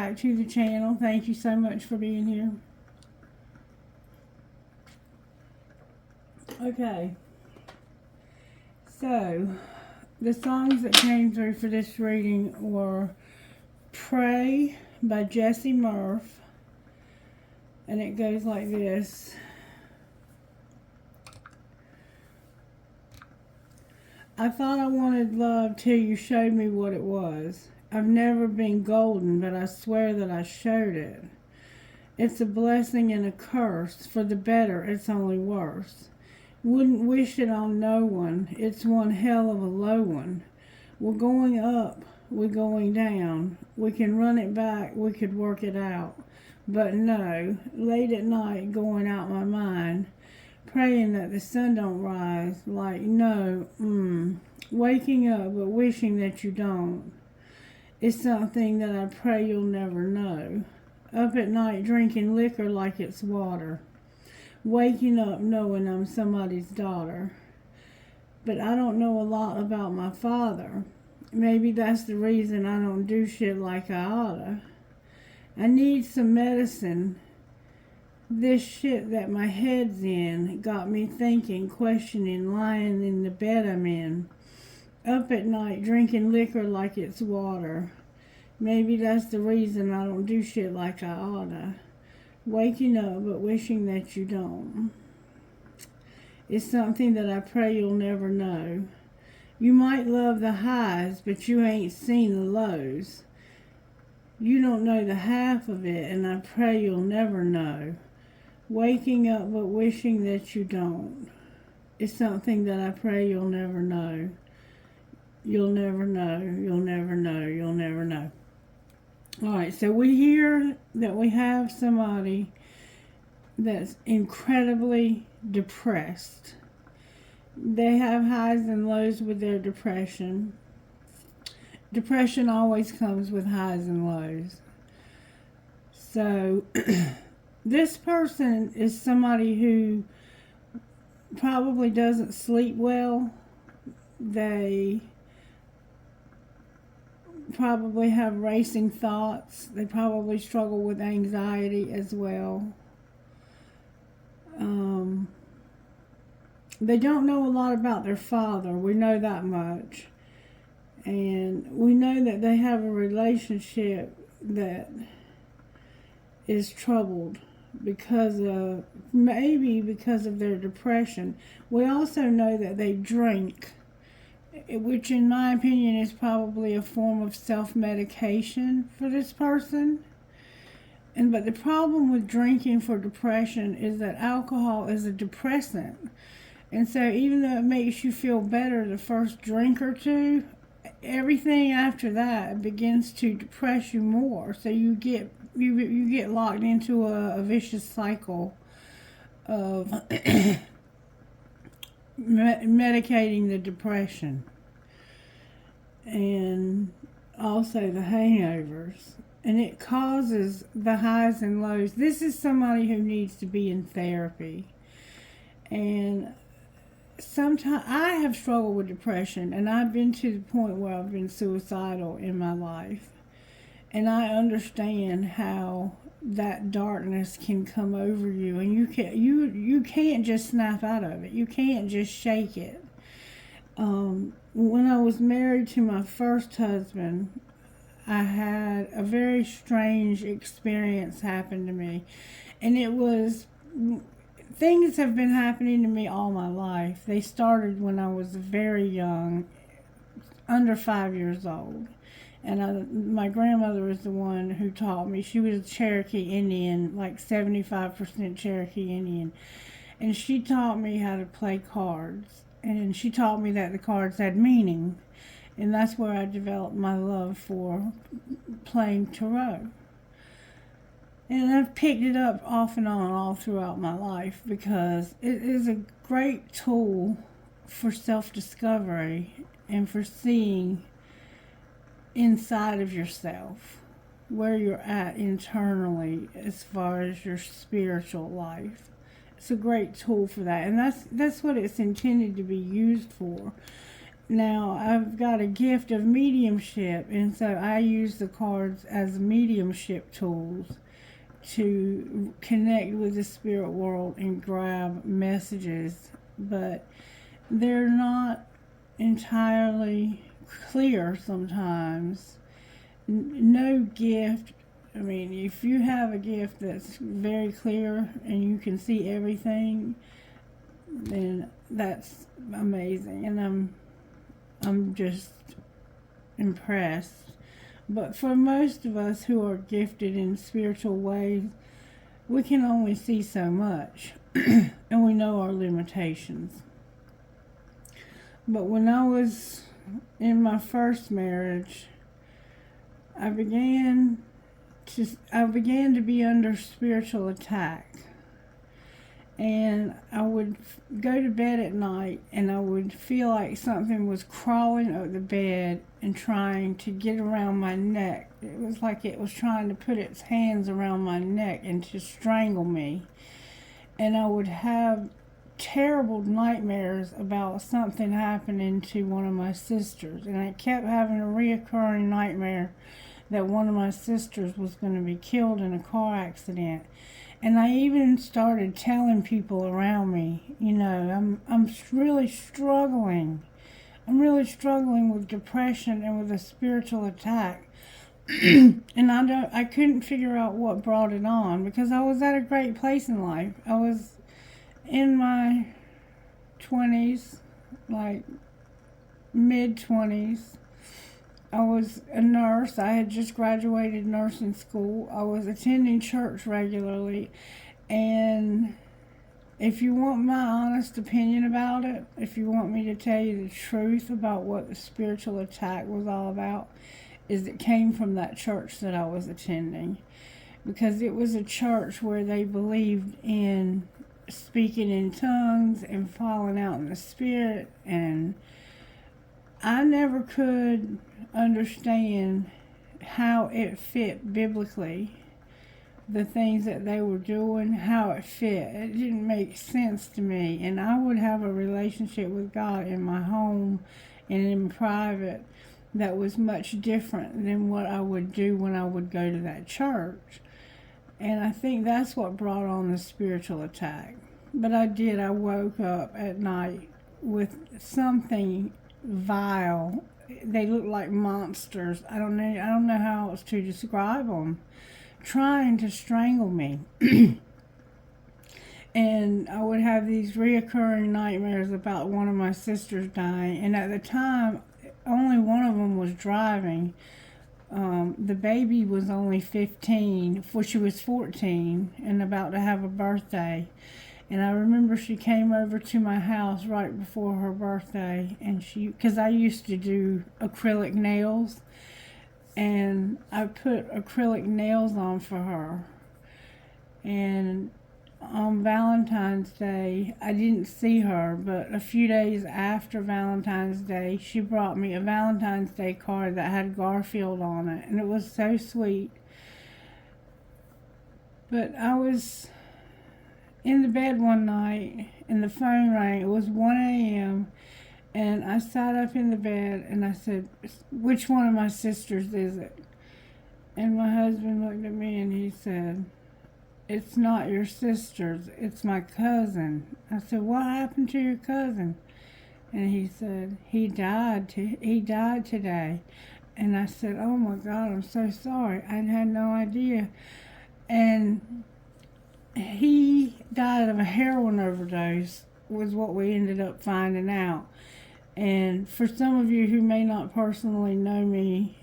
back to the channel. Thank you so much for being here. Okay. So, the songs that came through for this reading were Pray by Jesse Murph. And it goes like this. I thought I wanted love till you showed me what it was. I've never been golden, but I swear that I showed it. It's a blessing and a curse. For the better, it's only worse. Wouldn't wish it on no one. It's one hell of a low one. We're going up, we're going down. We can run it back, we could work it out. But no, late at night going out my mind, praying that the sun don't rise, like no, waking up but wishing that you don't. It's something that I pray you'll never know. Up at night drinking liquor like it's water. Waking up knowing I'm somebody's daughter. But I don't know a lot about my father. Maybe that's the reason I don't do shit like I oughta. I need some medicine. This shit that my head's in got me thinking, questioning, lying in the bed I'm in. Up at night drinking liquor like it's water. Maybe that's the reason I don't do shit like I oughta. Waking up but wishing that you don't. It's something that I pray you'll never know. You might love the highs, but you ain't seen the lows. You don't know the half of it, and I pray you'll never know. Waking up but wishing that you don't. It's something that I pray you'll never know. You'll never know, you'll never know, you'll never know. Alright, so we hear that we have somebody that's incredibly depressed. They have highs and lows with their depression. Depression always comes with highs and lows. So, this person is somebody who probably doesn't sleep well. They probably have racing thoughts. They probably struggle with anxiety as well. They don't know a lot about their father. We know that much. And we know that they have a relationship that is troubled maybe because of their depression. We also know that they drink, which in my opinion is probably a form of self-medication for this person. But the problem with drinking for depression is that alcohol is a depressant. And so even though it makes you feel better the first drink or two, everything after that begins to depress you more. So you get locked into a vicious cycle of medicating the depression. And also the hangovers. And it causes the highs and lows. This is somebody who needs to be in therapy. And sometimes I have struggled with depression, and I've been to the point where I've been suicidal in my life. And I understand how that darkness can come over you, and you can't just snap out of it. You can't just shake it. When I was married to my first husband, I had a very strange experience happen to me. And things have been happening to me all my life. They started when I was very young, under 5 years old. And my grandmother was the one who taught me. She was a Cherokee Indian, like 75% Cherokee Indian. And she taught me how to play cards. And she taught me that the cards had meaning. And that's where I developed my love for playing tarot. And I've picked it up off and on all throughout my life because it is a great tool for self-discovery and for seeing inside of yourself where you're at internally as far as your spiritual life. It's a great tool for that, and that's what it's intended to be used for. Now, I've got a gift of mediumship, and so I use the cards as mediumship tools to connect with the spirit world and grab messages, but they're not entirely clear sometimes. No gift, I mean, if you have a gift that's very clear and you can see everything, then that's amazing, and I'm just impressed. But for most of us who are gifted in spiritual ways, we can only see so much, and we know our limitations. But when I was in my first marriage, I began to be under spiritual attack. And I would go to bed at night and I would feel like something was crawling up the bed and trying to get around my neck. It was like it was trying to put its hands around my neck and to strangle me. And I would have terrible nightmares about something happening to one of my sisters. And I kept having a reoccurring nightmare that one of my sisters was going to be killed in a car accident. And I even started telling people around me, I'm really struggling. I'm really struggling with depression and with a spiritual attack. And I couldn't figure out what brought it on, because I was at a great place in life. I was in my 20s, like mid-20s. I was a nurse. I had just graduated nursing school. I was attending church regularly. And if you want my honest opinion about it, if you want me to tell you the truth about what the spiritual attack was all about, is it came from that church that I was attending. Because it was a church where they believed in speaking in tongues and falling out in the spirit. And I never could understand how it fit biblically, the things that they were doing, how it fit. It didn't make sense to me. And I would have a relationship with God in my home and in private that was much different than what I would do when I would go to that church. And I think that's what brought on the spiritual attack. But I woke up at night with something vile. They look like monsters. I don't know how else to describe them, trying to strangle me. And I would have these reoccurring nightmares about one of my sisters dying. And at the time, only one of them was driving. The baby was only 15, she was 14 and about to have a birthday. And I remember she came over to my house right before her birthday, and because I used to do acrylic nails, and I put acrylic nails on for her. And on Valentine's Day, I didn't see her, but a few days after Valentine's Day, she brought me a Valentine's Day card that had Garfield on it, and it was so sweet. But I was in the bed one night, and the phone rang. It was 1 a.m., and I sat up in the bed, and I said, "Which one of my sisters is it?" And my husband looked at me, and he said, "It's not your sisters, it's my cousin." I said, "What happened to your cousin?" And he said, he died today. And I said, "Oh my God, I'm so sorry. I had no idea." And he died of a heroin overdose, was what we ended up finding out. And for some of you who may not personally know me,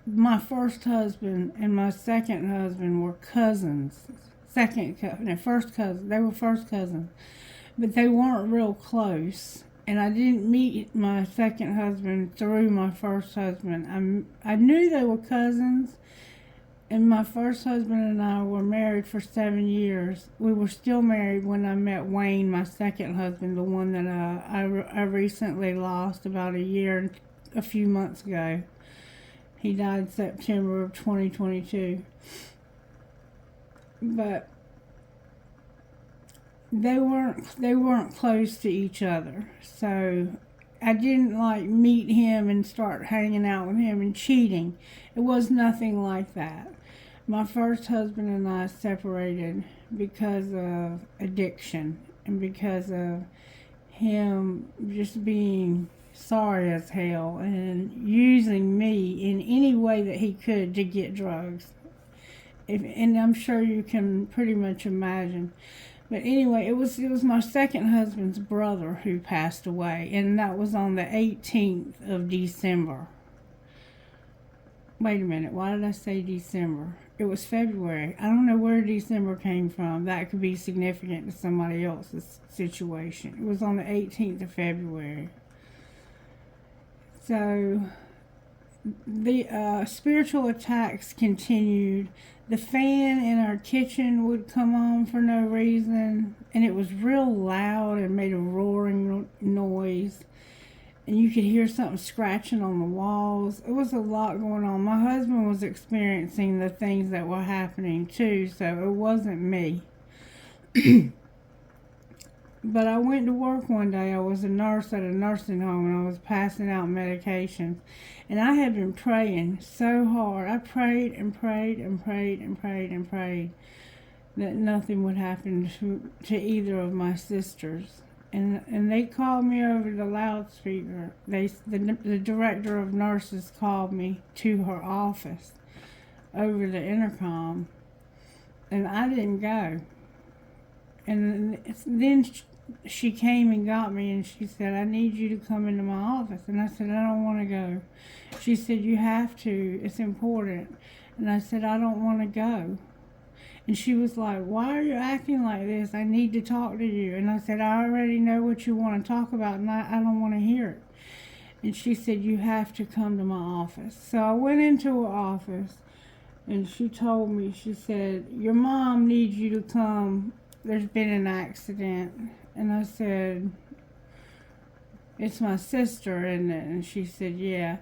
my first husband and my second husband were cousins. First cousins. They were first cousins, but they weren't real close. And I didn't meet my second husband through my first husband. I knew they were cousins. And my first husband and I were married for 7 years. We were still married when I met Wayne, my second husband, the one that I recently lost about a few months ago. He died September of 2022. But they weren't close to each other. So I didn't like meet him and start hanging out with him and cheating. It was nothing like that. My first husband and I separated because of addiction and because of him just being sorry as hell and using me in any way that he could to get drugs. And I'm sure you can pretty much imagine. But anyway, it was my second husband's brother who passed away, and that was on the 18th of December. Wait a minute, why did I say December? It was February. I don't know where December came from. That could be significant to somebody else's situation. It was on the 18th of February. So the spiritual attacks continued. The fan in our kitchen would come on for no reason, and it was real loud and made a roaring noise. And you could hear something scratching on the walls. It was a lot going on. My husband was experiencing the things that were happening too, so it wasn't me. But I went to work one day. I was a nurse at a nursing home, and I was passing out medications. And I had been praying so hard. I prayed and prayed and prayed and prayed and prayed that nothing would happen to either of my sisters. And they called me over the loudspeaker. The director of nurses called me to her office over the intercom, and I didn't go. And then she came and got me, and she said, I need you to come into my office. And I said, I don't want to go. She said, you have to. It's important. And I said, I don't want to go. And she was like, why are you acting like this? I need to talk to you. And I said, I already know what you want to talk about, and I don't want to hear it. And she said, you have to come to my office. So I went into her office, and she told me, she said, your mom needs you to come. There's been an accident. And I said, it's my sister, isn't it? And she said, yeah.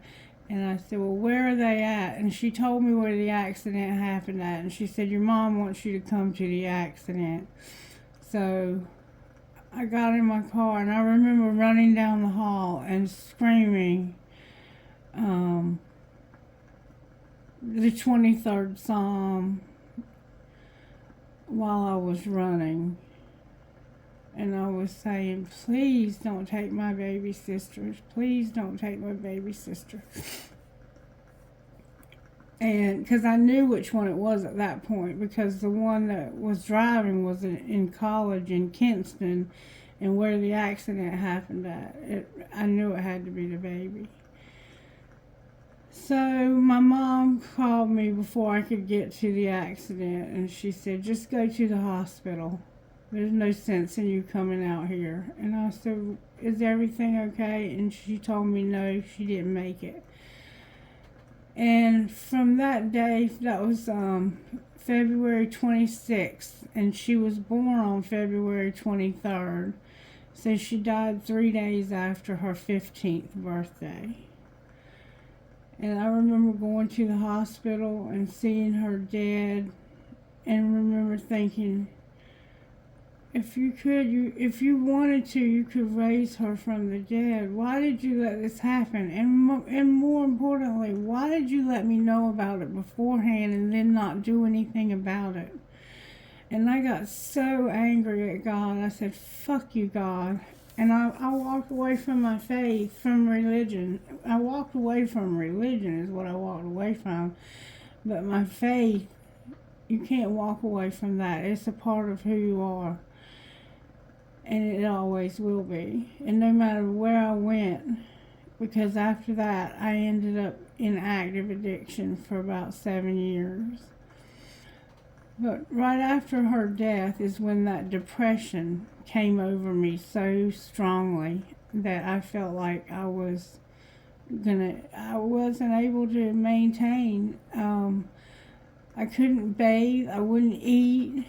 And I said, well, where are they at? And she told me where the accident happened at. And she said, your mom wants you to come to the accident. So I got in my car, and I remember running down the hall and screaming the 23rd Psalm while I was running. And I was saying, please don't take my baby sisters. Please don't take my baby sister. And because I knew which one it was at that point, because the one that was driving was in college in Kinston, and where the accident happened at, I knew it had to be the baby. So my mom called me before I could get to the accident, and she said, just go to the hospital. There's no sense in you coming out here. And I said, is everything okay? And she told me no, she didn't make it. And from that day, that was February 26th, and she was born on February 23rd. So she died 3 days after her 15th birthday. And I remember going to the hospital and seeing her dead, and remember thinking, if you wanted to, you could raise her from the dead. Why did you let this happen? And more importantly, why did you let me know about it beforehand and then not do anything about it? And I got so angry at God. I said, fuck you, God. And I walked away from my faith, from religion. I walked away from religion is what I walked away from. But my faith, you can't walk away from that. It's a part of who you are. And it always will be. And no matter where I went, because after that, I ended up in active addiction for about 7 years. But right after her death is when that depression came over me so strongly that I felt like I wasn't able to maintain. I couldn't bathe, I wouldn't eat.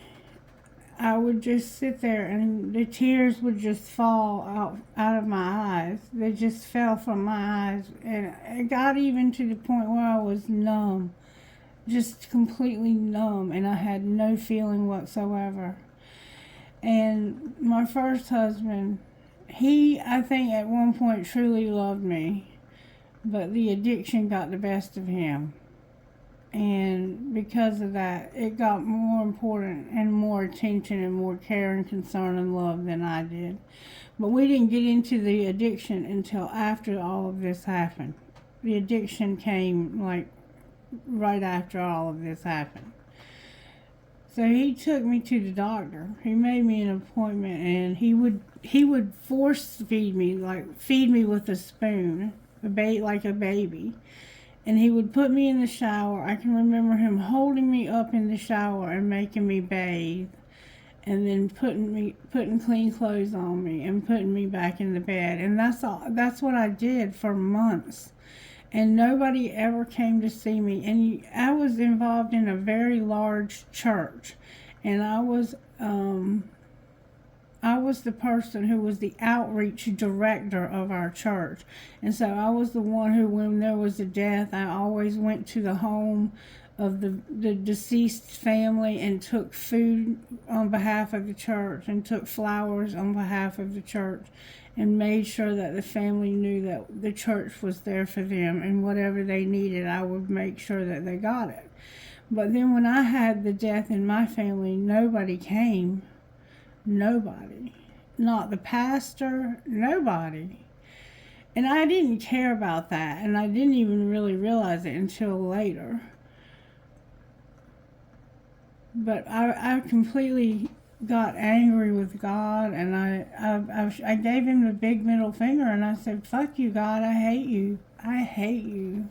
I would just sit there, and the tears would just fall out of my eyes. They just fell from my eyes. And it got even to the point where I was numb, just completely numb, and I had no feeling whatsoever. And my first husband, He, I think, at one point truly loved me, but the addiction got the best of him. And because of that, it got more important and more attention and more care and concern and love than I did. But we didn't get into the addiction until after all of this happened. The addiction came like right after all of this happened. So he took me to the doctor. He made me an appointment, and he would force feed me, like feed me with a spoon, like a baby. And he would put me in the shower. I can remember him holding me up in the shower and making me bathe, and then putting clean clothes on me and putting me back in the bed. And that's what I did for months. And nobody ever came to see me. And I was involved in a very large church, and I was the person who was the outreach director of our church. And so I was the one who, when there was a death, I always went to the home of the deceased family and took food on behalf of the church and took flowers on behalf of the church, and made sure that the family knew that the church was there for them, and whatever they needed, I would make sure that they got it. But then when I had the death in my family, nobody came. Nobody. Not the pastor, nobody. And I didn't care about that, and I didn't even really realize it until later. But I completely got angry with God, and I gave him the big middle finger, and I said, "Fuck you, God, I hate you. I hate you.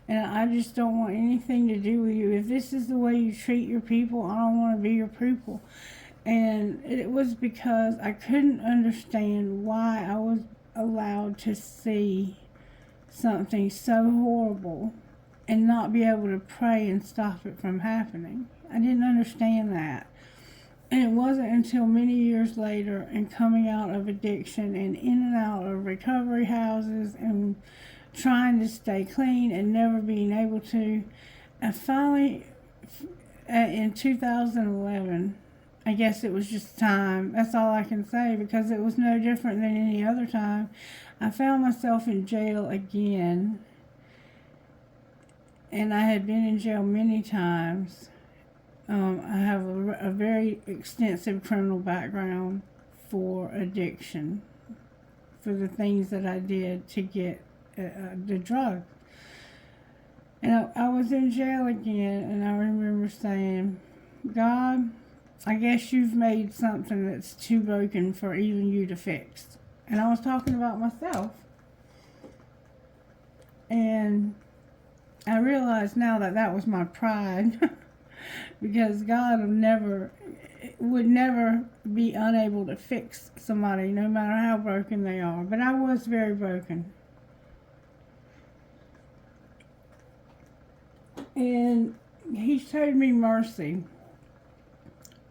And I just don't want anything to do with you. If this is the way you treat your people, I don't want to be your people." And it was because I couldn't understand why I was allowed to see something so horrible and not be able to pray and stop it from happening. I didn't understand that. And it wasn't until many years later, and coming out of addiction and in and out of recovery houses and trying to stay clean and never being able to, I finally, in 2011, I guess it was just time. That's all I can say, because it was no different than any other time. I found myself in jail again, and I had been in jail many times. I have a very extensive criminal background for addiction, for the things that I did to get the drug. And I was in jail again, and I remember saying, "God, I guess you've made something that's too broken for even you to fix." And I was talking about myself. And I realize now that that was my pride. Because God would never be unable to fix somebody, no matter how broken they are. But I was very broken. And he showed me mercy.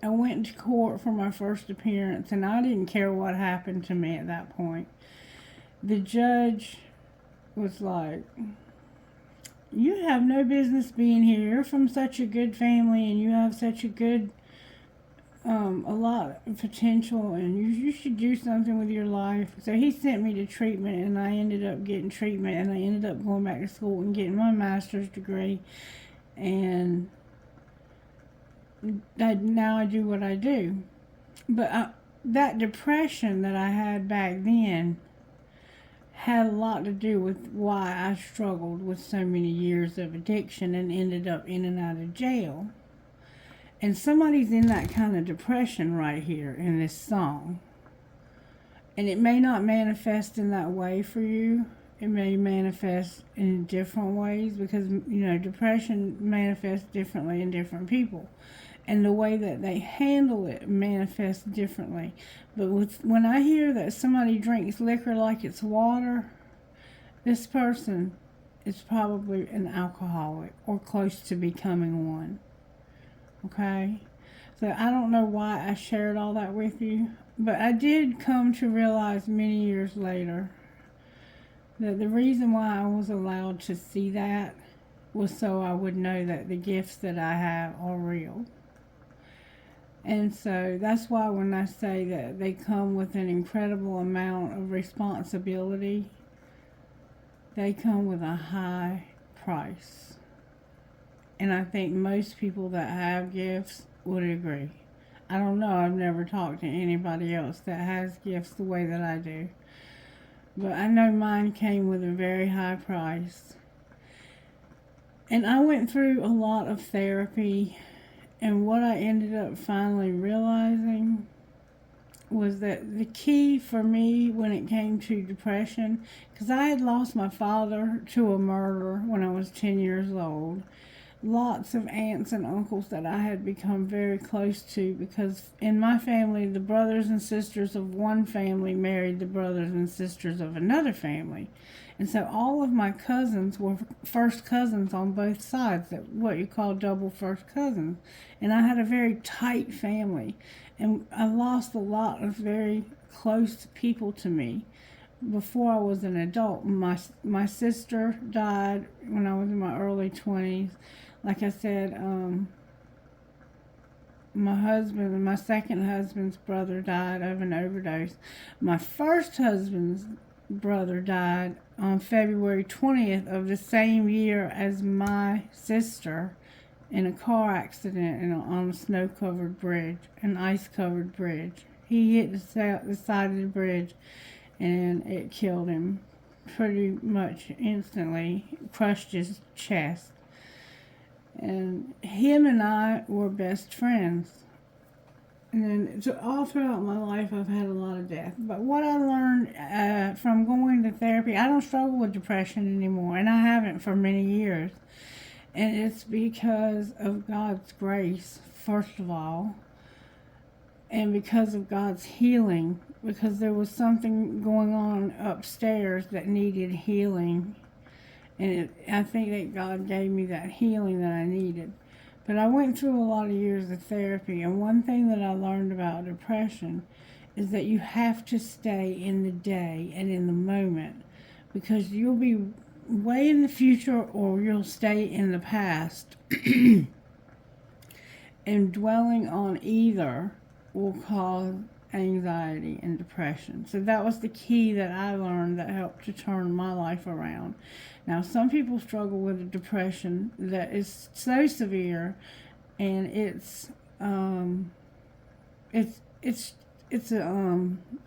I went to court for my first appearance, and I didn't care what happened to me at that point. The judge was like, "You have no business being here. You're from such a good family, and you have such a good, a lot of potential, and you should do something with your life." So he sent me to treatment, and I ended up getting treatment, and I ended up going back to school and getting my master's degree. And now I do what I do. But that depression that I had back then had a lot to do with why I struggled with so many years of addiction and ended up in and out of jail. And somebody's in that kind of depression right here in this song. And it may not manifest in that way for you. It may manifest in different ways, because, depression manifests differently in different people. And the way that they handle it manifests differently. But when I hear that somebody drinks liquor like it's water, this person is probably an alcoholic or close to becoming one. Okay? So I don't know why I shared all that with you, but I did come to realize many years later that the reason why I was allowed to see that was so I would know that the gifts that I have are real. And so that's why when I say that they come with an incredible amount of responsibility, they come with a high price. And I think most people that have gifts would agree. I don't know, I've never talked to anybody else that has gifts the way that I do. But I know mine came with a very high price. And I went through a lot of therapy, and what I ended up finally realizing was that the key for me when it came to depression, because I had lost my father to a murder when I was 10 years old, lots of aunts and uncles that I had become very close to, because in my family, the brothers and sisters of one family married the brothers and sisters of another family. And so all of my cousins were first cousins on both sides, that what you call double first cousins. And I had a very tight family. And I lost a lot of very close people to me before I was an adult. My sister died when I was in my early 20s. Like I said, my second husband's brother died of an overdose. My first husband's brother died on February 20th of the same year as my sister in a car accident on a snow-covered bridge, an ice-covered bridge. He hit the side of the bridge and it killed him pretty much instantly, crushed his chest. And him and I were best friends. And then so all throughout my life, I've had a lot of death. But what I learned from going to therapy, I don't struggle with depression anymore, and I haven't for many years. And it's because of God's grace, first of all, and because of God's healing, because there was something going on upstairs that needed healing. And I think that God gave me that healing that I needed. But I went through a lot of years of therapy, and one thing that I learned about depression is that you have to stay in the day and in the moment, because you'll be way in the future or you'll stay in the past. And dwelling on either will cause anxiety and depression. So that was the key that I learned that helped to turn my life around. Now, some people struggle with a depression that is so severe, and it's a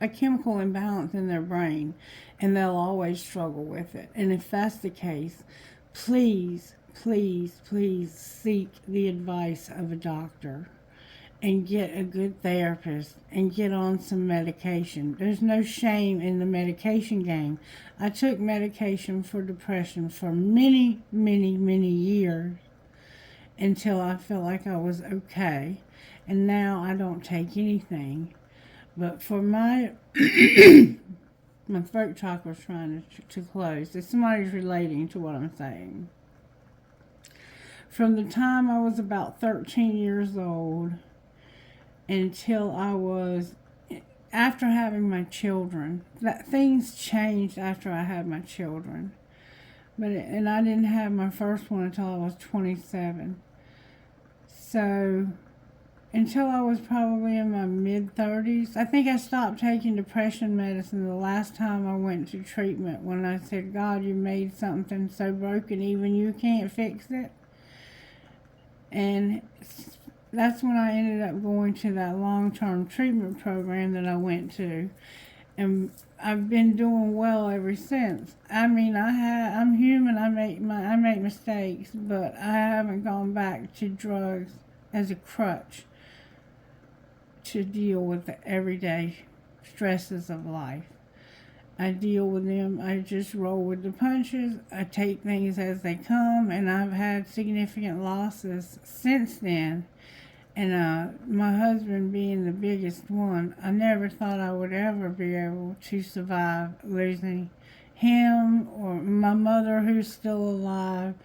chemical imbalance in their brain, and they'll always struggle with it. And if that's the case, please, please, please seek the advice of a doctor and get a good therapist and get on some medication. There's no shame in the medication game. I took medication for depression for many, many, many years until I felt like I was okay. And now I don't take anything. But for my my throat chakra's trying to close. If somebody's relating to what I'm saying. From the time I was about 13 years old until I was, after having my children, that things changed after I had my children. And I didn't have my first one until I was 27. So until I was probably in my mid-30s, I think I stopped taking depression medicine the last time I went to treatment, when I said, God, you made something so broken even you can't fix it. And that's when I ended up going to that long-term treatment program that I went to. And I've been doing well ever since. I mean, I'm human, I make mistakes, but I haven't gone back to drugs as a crutch to deal with the everyday stresses of life. I deal with them. I just roll with the punches. I take things as they come, and I've had significant losses since then. And my husband being the biggest one, I never thought I would ever be able to survive losing him, or my mother, who's still alive,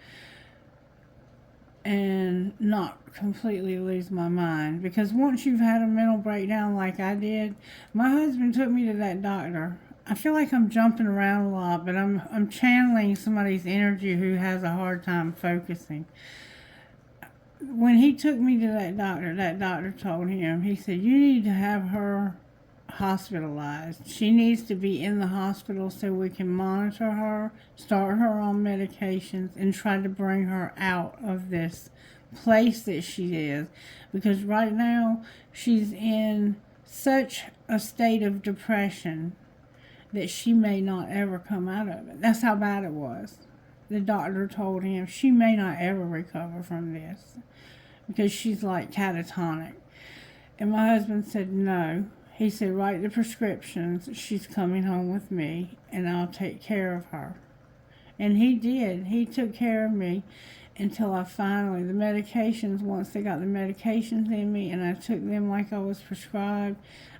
and not completely lose my mind. Because once you've had a mental breakdown like I did, my husband took me to that doctor. I feel like I'm jumping around a lot, but I'm channeling somebody's energy who has a hard time focusing. when he took me to that doctor told him, he said, you need to have her hospitalized. She needs to be in the hospital so we can monitor her, start her on medications, and try to bring her out of this place that she is. Because right now, she's in such a state of depression that she may not ever come out of it. That's how bad it was. The doctor told him she may not ever recover from this because she's like catatonic. And my husband said no. He said, write the prescriptions. She's coming home with me and I'll take care of her. And he did. He took care of me until I finally, the medications, once they got the medications in me and I took them like I was prescribed,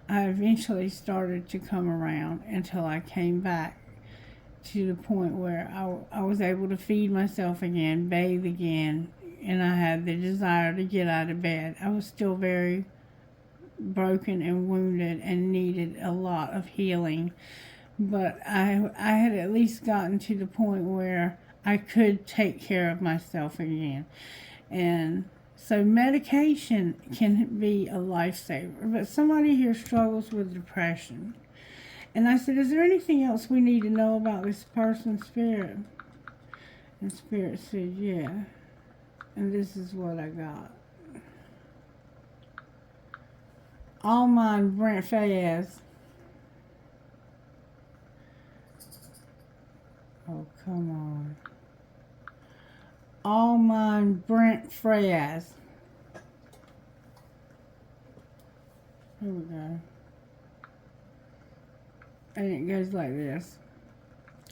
I eventually started to come around until I came back to the point where I was able to feed myself again, bathe again, and I had the desire to get out of bed. I was still very broken and wounded and needed a lot of healing, but I had at least gotten to the point where I could take care of myself again. And so medication can be a lifesaver, but somebody here struggles with depression. And I said, is there anything else we need to know about this person's spirit? And Spirit said, yeah. And this is what I got. All mine, Brent Fayez. Oh, come on. All mine, Brent Fayez. Here we go. And it goes like this.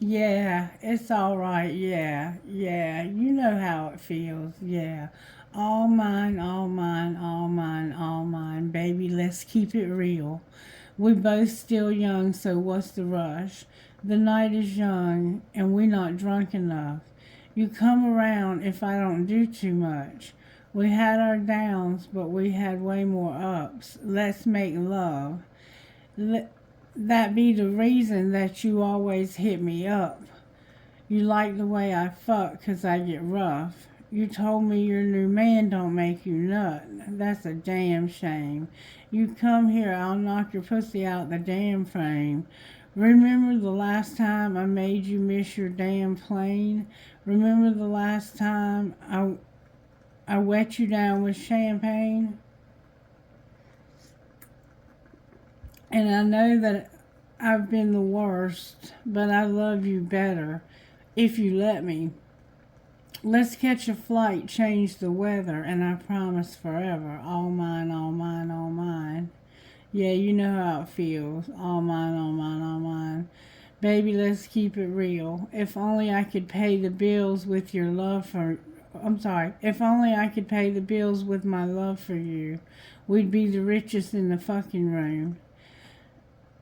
Yeah, it's all right. Yeah, you know how it feels. Yeah. All mine, all mine, all mine, all mine. Baby, let's keep it real. We both still young, so what's the rush? The night is young, and we not drunk enough. You come around if I don't do too much. We had our downs, but we had way more ups. Let's make love. That be the reason that you always hit me up. You like the way I fuck 'cause I get rough. You told me your new man don't make you nut. That's a damn shame. You come here, I'll knock your pussy out the damn frame. Remember the last time I made you miss your damn plane? Remember the last time I wet you down with champagne? And I know that I've been the worst, but I love you better if you let me. Let's catch a flight, change the weather, and I promise forever. All mine, all mine, all mine. Yeah, you know how it feels. All mine, all mine, all mine. Baby, let's keep it real. If only I could pay the bills with your love for... If only I could pay the bills with my love for you. We'd be the richest in the fucking room.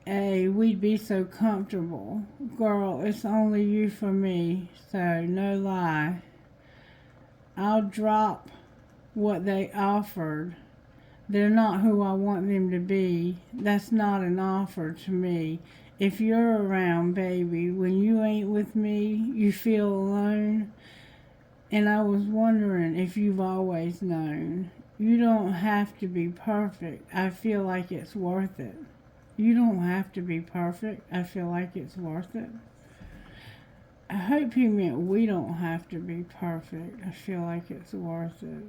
Hey, we'd be so comfortable. Girl, it's only you for me, so no lie. I'll drop what they offered. They're not who I want them to be. That's not an offer to me. If you're around, baby, when you ain't with me, you feel alone. And I was wondering if you've always known. You don't have to be perfect. I feel like it's worth it. You don't have to be perfect. I feel like it's worth it. I hope he meant we don't have to be perfect. I feel like it's worth it.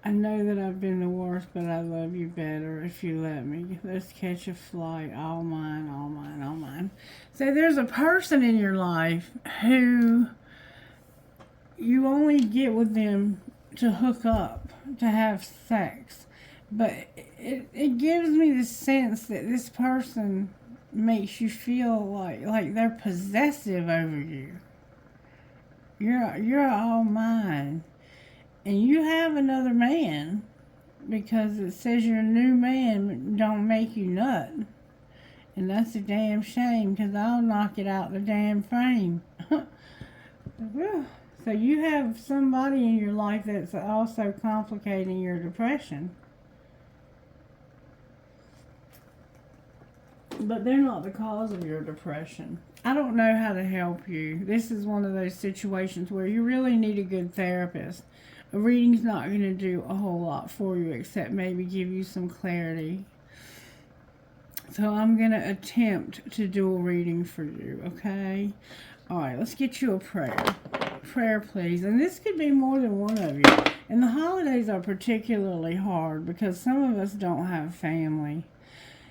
I know that I've been the worst, but I love you better if you let me. Let's catch a flight. All mine, all mine, all mine. So there's a person in your life who you only get with them to hook up, to have sex. But it gives me the sense that this person makes you feel like they're possessive over you. You're all mine. And you have another man because it says your new man don't make you nut. And that's a damn shame because I'll knock it out the damn frame. So you have somebody in your life that's also complicating your depression. But they're not the cause of your depression. I don't know how to help you. This is one of those situations where you really need a good therapist. A reading's not going to do a whole lot for you except maybe give you some clarity. So I'm going to attempt to do a reading for you, okay? All right, let's get you a prayer. Prayer, please. And this could be more than one of you. And the holidays are particularly hard because some of us don't have family.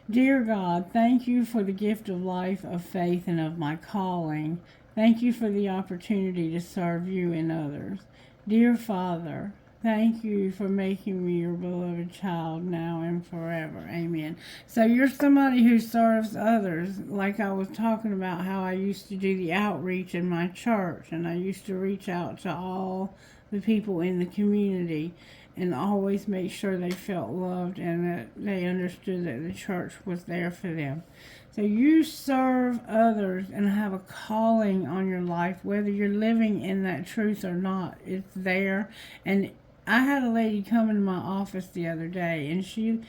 Dear God, thank you for the gift of life, of faith, and of my calling. Thank you for the opportunity to serve you and others. Dear Father, thank you for making me your beloved child now and forever. Amen. So you're somebody who serves others, like I was talking about how I used to do the outreach in my church, and I used to reach out to all the people in the community and always make sure they felt loved and that they understood that the church was there for them. So you serve others and have a calling on your life, whether you're living in that truth or not. It's there. And I had a lady come into my office the other day, and she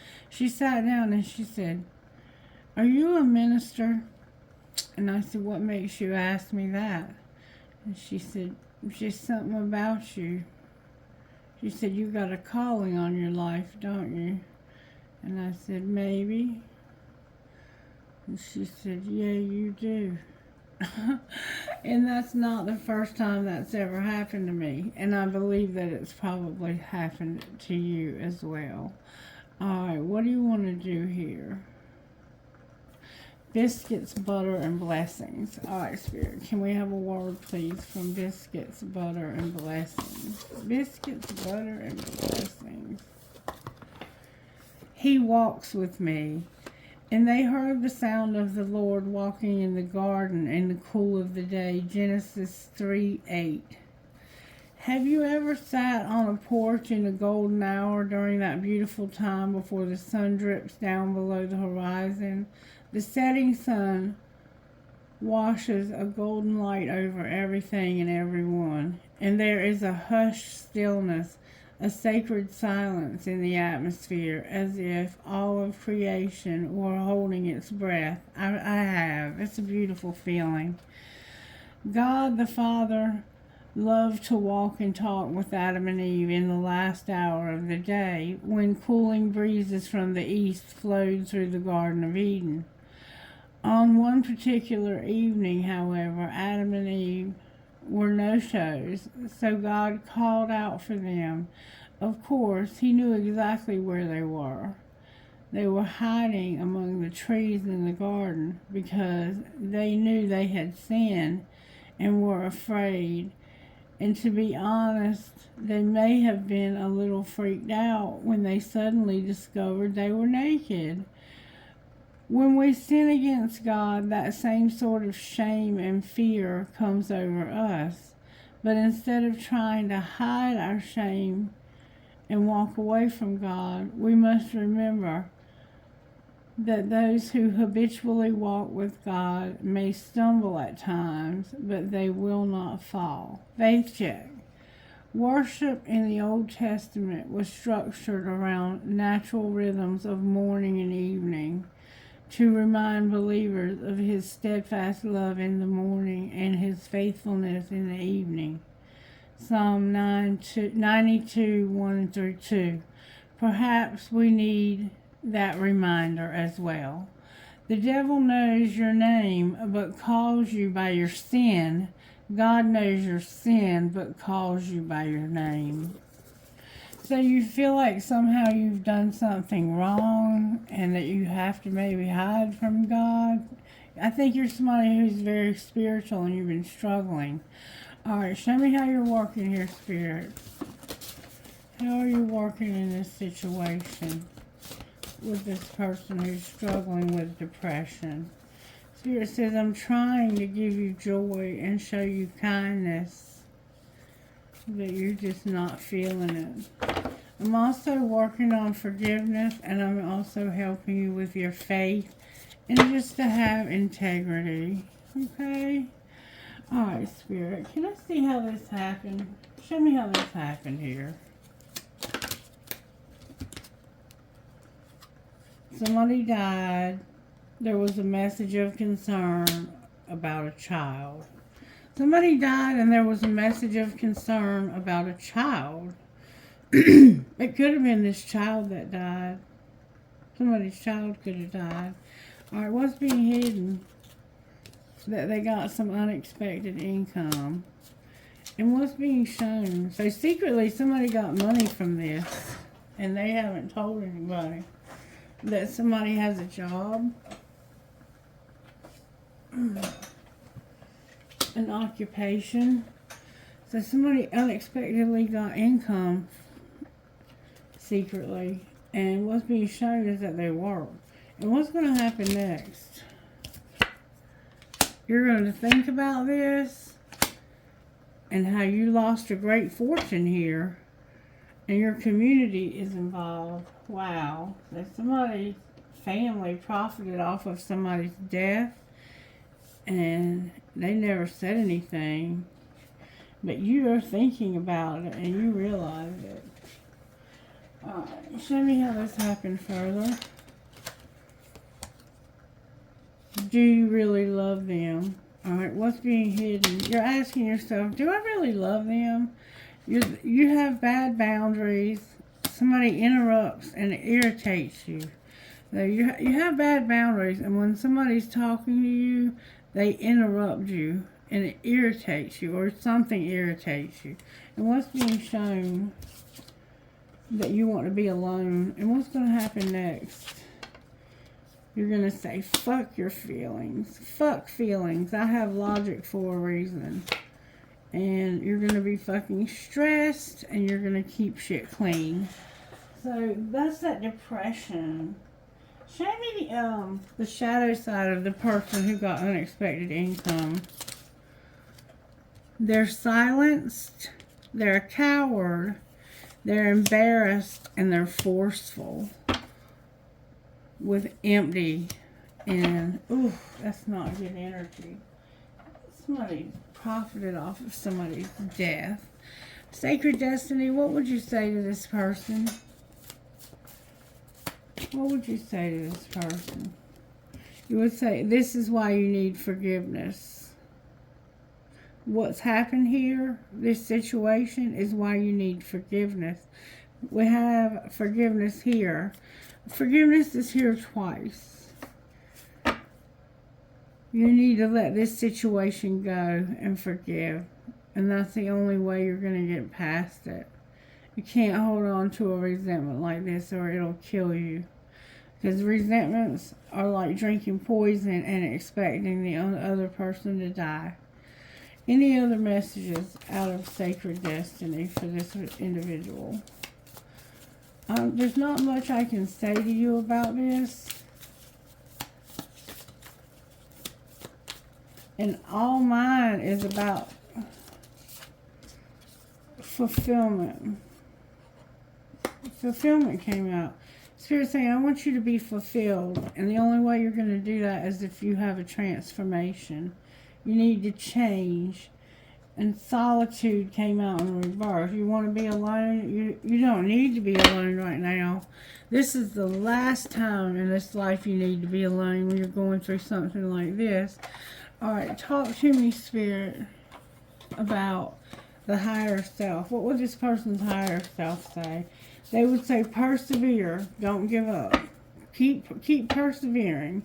sat down and she said, "Are you a minister?" And I said, "What makes you ask me that?" And she said, "Just something about you." She said, "You got a calling on your life, don't you?" And I said, "Maybe." And she said, "Yeah, you do." And that's not the first time that's ever happened to me. And I believe that it's probably happened to you as well. All right, what do you want to do here? Biscuits, butter, and blessings. All right, Spirit, can we have a word, please, from biscuits, butter, and blessings? Biscuits, butter, and blessings. He walks with me. And they heard the sound of the Lord walking in the garden in the cool of the day. Genesis 3:8. Have you ever sat on a porch in the golden hour during that beautiful time before the sun drips down below the horizon? The setting sun washes a golden light over everything and everyone, and there is a hushed stillness, a sacred silence in the atmosphere, as if all of creation were holding its breath. I have. It's a beautiful feeling. God the Father loved to walk and talk with Adam and Eve in the last hour of the day, when cooling breezes from the east flowed through the Garden of Eden. On one particular evening, however, Adam and Eve were no-shows, so God called out for them. Of course, he knew exactly where they were. They were hiding among the trees in the garden because they knew they had sinned and were afraid. And to be honest, they may have been a little freaked out when they suddenly discovered they were naked. When we sin against God, that same sort of shame and fear comes over us. But instead of trying to hide our shame and walk away from God, we must remember that those who habitually walk with God may stumble at times, but they will not fall. Faith check. Worship in the Old Testament was structured around natural rhythms of morning and evening, to remind believers of his steadfast love in the morning and his faithfulness in the evening. Psalm 92, 1-2. Perhaps we need that reminder as well. The devil knows your name, but calls you by your sin. God knows your sin, but calls you by your name. So you feel like somehow you've done something wrong and that you have to maybe hide from God. I think you're somebody who's very spiritual and you've been struggling. All right, show me how you're working here, Spirit. How are you working in this situation with this person who's struggling with depression? Spirit says, I'm trying to give you joy and show you kindness, but you're just not feeling it. I'm also working on forgiveness, and I'm also helping you with your faith and just to have integrity. Okay? Alright, Spirit. Can I see how this happened? Show me how this happened here. Somebody died. There was a message of concern about a child. Somebody died and there was a message of concern about a child. It could have been this child that died. Somebody's child could have died. Alright, what's being hidden? That they got some unexpected income. And what's being shown? So secretly somebody got money from this. And they haven't told anybody. That somebody has a job. An occupation. So somebody unexpectedly got income secretly. And what's being shown is that they work. And what's going to happen next? You're going to think about this and how you lost a great fortune here. And your community is involved. Wow. So somebody's family profited off of somebody's death. And they never said anything. But you are thinking about it and you realize it. Alright, show me how this happened further. Do you really love them? Alright, what's being hidden? You're asking yourself, do I really love them? You have bad boundaries. Somebody interrupts and it irritates you. So you have bad boundaries, and when somebody's talking to you, they interrupt you and it irritates you, or something irritates you. And what's being shown? That you want to be alone. And what's going to happen next? You're going to say, fuck your feelings. Fuck feelings. I have logic for a reason. And you're going to be fucking stressed. And you're going to keep shit clean. So that's that depression. Show me the shadow side of the person who got unexpected income. They're silenced. They're a coward. They're embarrassed and they're forceful with empty, and ooh, that's not good energy. Somebody profited off of somebody's death. Sacred destiny, what would you say to this person? What would you say to this person? You would say, this is why you need forgiveness. What's happened here, this situation, is why you need forgiveness. We have forgiveness here. Forgiveness is here twice. You need to let this situation go and forgive. And that's the only way you're going to get past it. You can't hold on to a resentment like this or it'll kill you. Because resentments are like drinking poison and expecting the other person to die. Any other messages out of sacred destiny for this individual? There's not much I can say to you about this. And all mine is about fulfillment. Fulfillment came out. Spirit saying, I want you to be fulfilled. And the only way you're going to do that is if you have a transformation. You need to change. And solitude came out in reverse. You want to be alone? You don't need to be alone right now. This is the last time in this life you need to be alone when you're going through something like this. Alright, talk to me, Spirit, about the higher self. What would this person's higher self say? They would say, persevere. Don't give up. Keep persevering.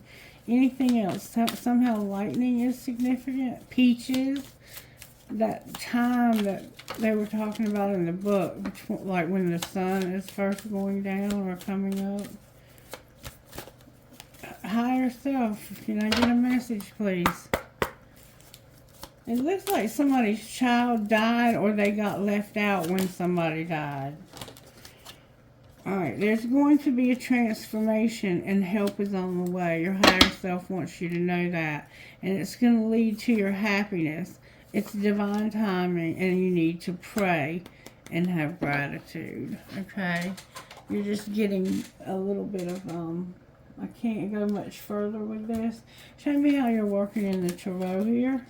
Anything else? Somehow lightning is significant. Peaches. That time that they were talking about in the book, like when the sun is first going down or coming up. Higher self. Can I get a message, please? It looks like somebody's child died or they got left out when somebody died. Alright, there's going to be a transformation and help is on the way. Your higher self wants you to know that. And it's going to lead to your happiness. It's divine timing and you need to pray and have gratitude. Okay? You're just getting a little bit of, I can't go much further with this. Show me how you're working in the tarot here.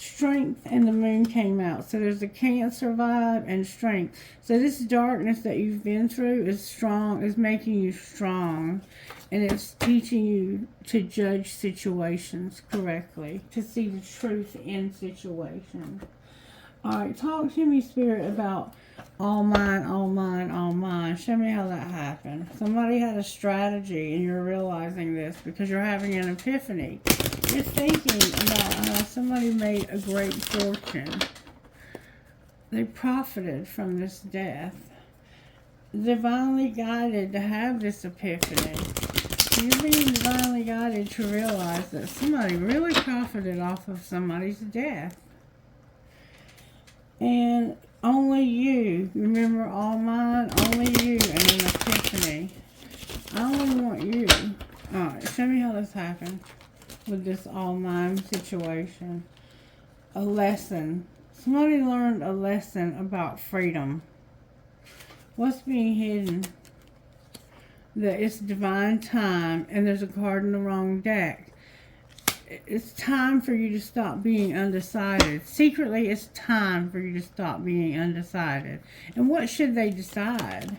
strength, and the moon came out. So there's a Cancer vibe and strength. So this darkness that you've been through is strong, is making you strong. And it's teaching you to judge situations correctly, to see the truth in situations. Alright, talk to me, Spirit, about all mine, all mine, all mine. Show me how that happened. Somebody had a strategy and you're realizing this because you're having an epiphany. You're thinking about how somebody made a great fortune. They profited from this death. Divinely guided to have this epiphany. You're being divinely guided to realize that somebody really profited off of somebody's death. And only you, remember, all mine, only you, and an epiphany. I only want you. Alright, show me how this happened with this all mine situation. A lesson. Somebody learned a lesson about freedom. What's being hidden? That it's divine time, and there's a card in the wrong deck. It's time for you to stop being undecided. Secretly, it's time for you to stop being undecided. And what should they decide?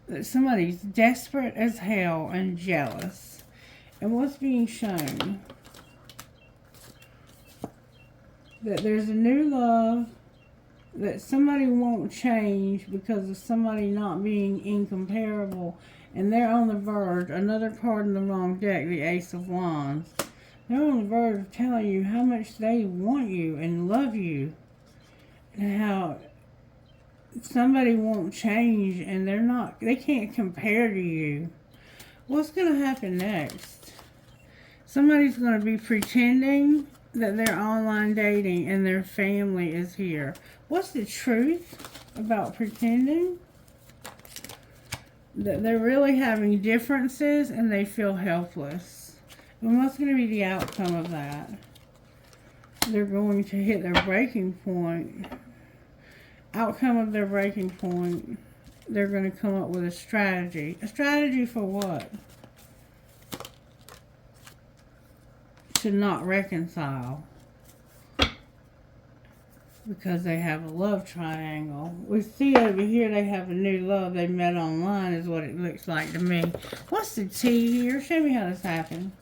That somebody's desperate as hell and jealous. And what's being shown? That there's a new love. That somebody won't change because of somebody not being incomparable. And they're on the verge, another card in the wrong deck, the Ace of Wands. They're on the verge of telling you how much they want you and love you. And how somebody won't change and they can't compare to you. What's going to happen next? Somebody's going to be pretending that they're online dating and their family is here. What's the truth about pretending? That they're really having differences and they feel helpless. And what's going to be the outcome of that? They're going to hit their breaking point. Outcome of their breaking point, they're going to come up with a strategy. A strategy for what? To not reconcile. Because they have a love triangle. We see over here they have a new love they met online is what it looks like to me. What's the T here? Show me how this happened.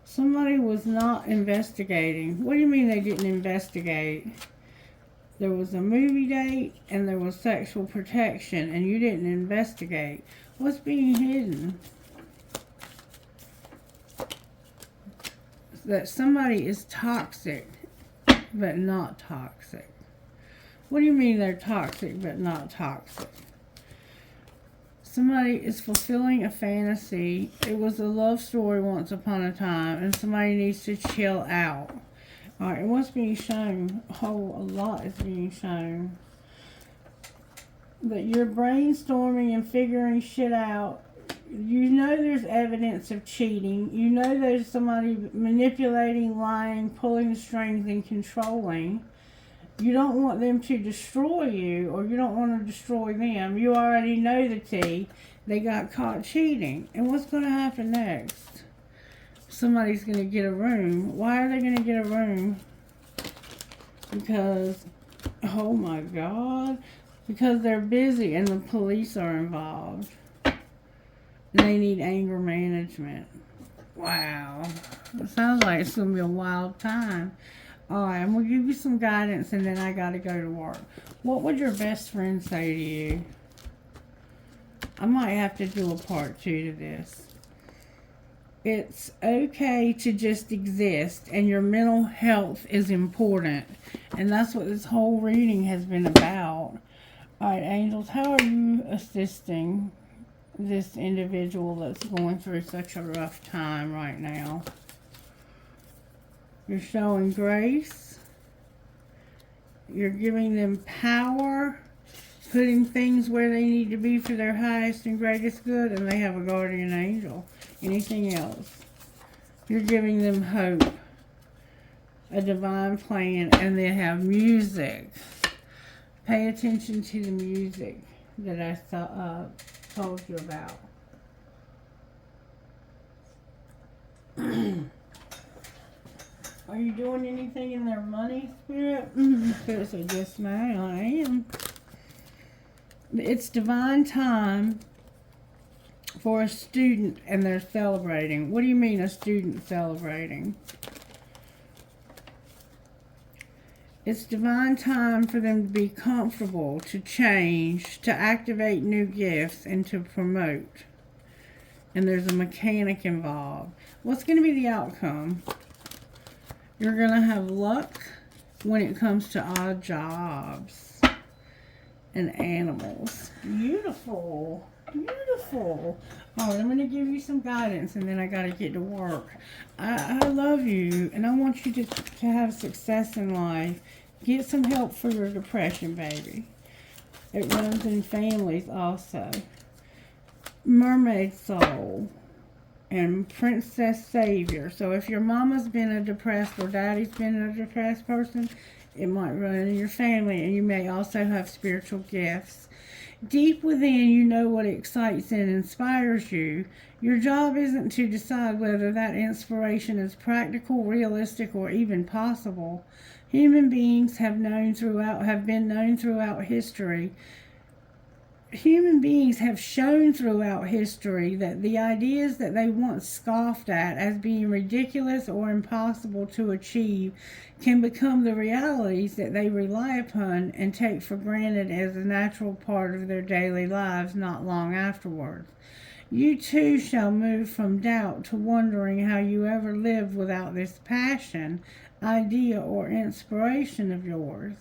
Somebody was not investigating. What do you mean they didn't investigate? There was a movie date and there was sexual protection and you didn't investigate. What's being hidden? That somebody is toxic but not toxic. What do you mean they're toxic but not toxic? Somebody is fulfilling a fantasy. It was a love story once upon a time and somebody needs to chill out. Alright, and what's being shown? Oh, a lot is being shown. That you're brainstorming and figuring shit out. You know there's evidence of cheating. You know there's somebody manipulating, lying, pulling the strings, and controlling. You don't want them to destroy you, or you don't want to destroy them. You already know the tea. They got caught cheating. And what's going to happen next? Somebody's going to get a room. Why are they going to get a room? Because, oh my God, because they're busy and the police are involved. They need anger management. Wow. It sounds like it's going to be a wild time. Alright, I'm going to give you some guidance and then I got to go to work. What would your best friend say to you? I might have to do a part 2 to this. It's okay to just exist and your mental health is important. And that's what this whole reading has been about. Alright, angels, how are you assisting this individual that's going through such a rough time right now? You're showing grace. You're giving them power, putting things where they need to be for their highest and greatest good, and they have a guardian angel. Anything else? You're giving them hope, a divine plan, and they have music. Pay attention to the music that I told you about. Are you doing anything in their money, Spirit? Spirit said, yes, ma'am, I am. It's divine time for a student, and they're celebrating. What do you mean a student celebrating? It's divine time for them to be comfortable, to change, to activate new gifts, and to promote. And there's a mechanic involved. What's going to be the outcome? You're going to have luck when it comes to odd jobs and animals. Beautiful. Beautiful. All right, I'm going to give you some guidance, and then I got to get to work. I love you, and I want you to have success in life. Get some help for your depression, baby. It runs in families also. Mermaid soul and princess savior. So if your mama's been a depressed or daddy's been a depressed person, it might run in your family, and you may also have spiritual gifts. Deep within, you know what excites and inspires you. Your job isn't to decide whether that inspiration is practical, realistic, or even possible. Human beings have been known throughout history. Human beings have shown throughout history that the ideas that they once scoffed at as being ridiculous or impossible to achieve can become the realities that they rely upon and take for granted as a natural part of their daily lives not long afterwards. You too shall move from doubt to wondering how you ever lived without this passion, idea, or inspiration of yours.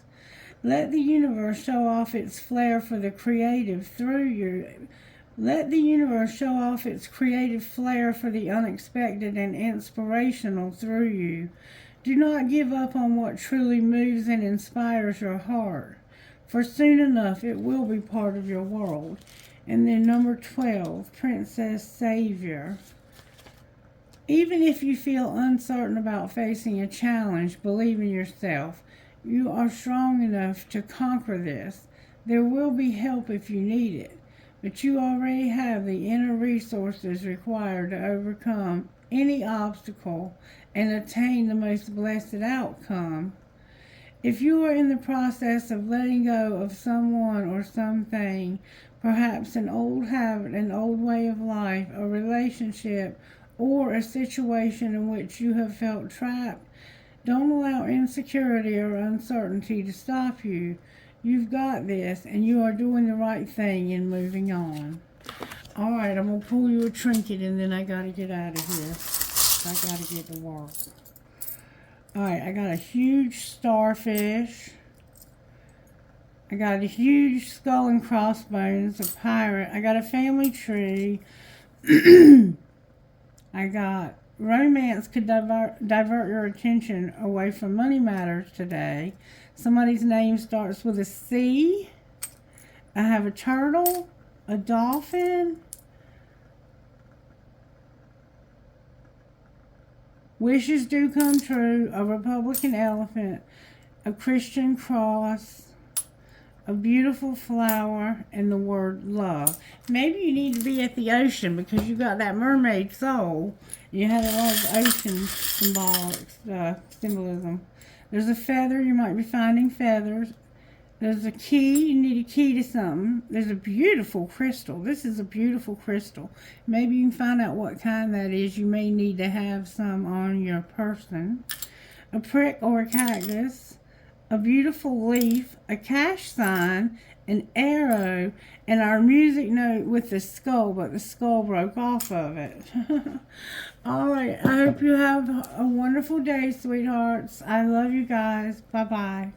Let the universe show off its flair for the creative through you. Let the universe show off its creative flair for the unexpected and inspirational through you. Do not give up on what truly moves and inspires your heart, for soon enough it will be part of your world. And then number 12, Princess Savior. Even if you feel uncertain about facing a challenge, believe in yourself. You are strong enough to conquer this. There will be help if you need it, but you already have the inner resources required to overcome any obstacle and attain the most blessed outcome. If you are in the process of letting go of someone or something, perhaps an old habit, an old way of life, a relationship, or a situation in which you have felt trapped, don't allow insecurity or uncertainty to stop you. You've got this, and you are doing the right thing in moving on. All right, I'm going to pull you a trinket, and then I got to get out of here. I got to get to work. All right, I got a huge starfish. I got a huge skull and crossbones, a pirate. I got a family tree. I got romance could divert your attention away from money matters today. Somebody's name starts with a C. I have a turtle, a dolphin, wishes do come true, a Republican elephant, a Christian cross, a beautiful flower, and the word love. Maybe you need to be at the ocean because you got that mermaid soul. You had a lot of ocean symbolism. There's a feather. You might be finding feathers. There's a key. You need a key to something. There's a beautiful crystal. This is a beautiful crystal. Maybe you can find out what kind that is. You may need to have some on your person. A prick or a cactus. A beautiful leaf, a cash sign, an arrow, and our music note with the skull, but the skull broke off of it. All right, I hope you have a wonderful day, sweethearts. I love you guys. Bye-bye.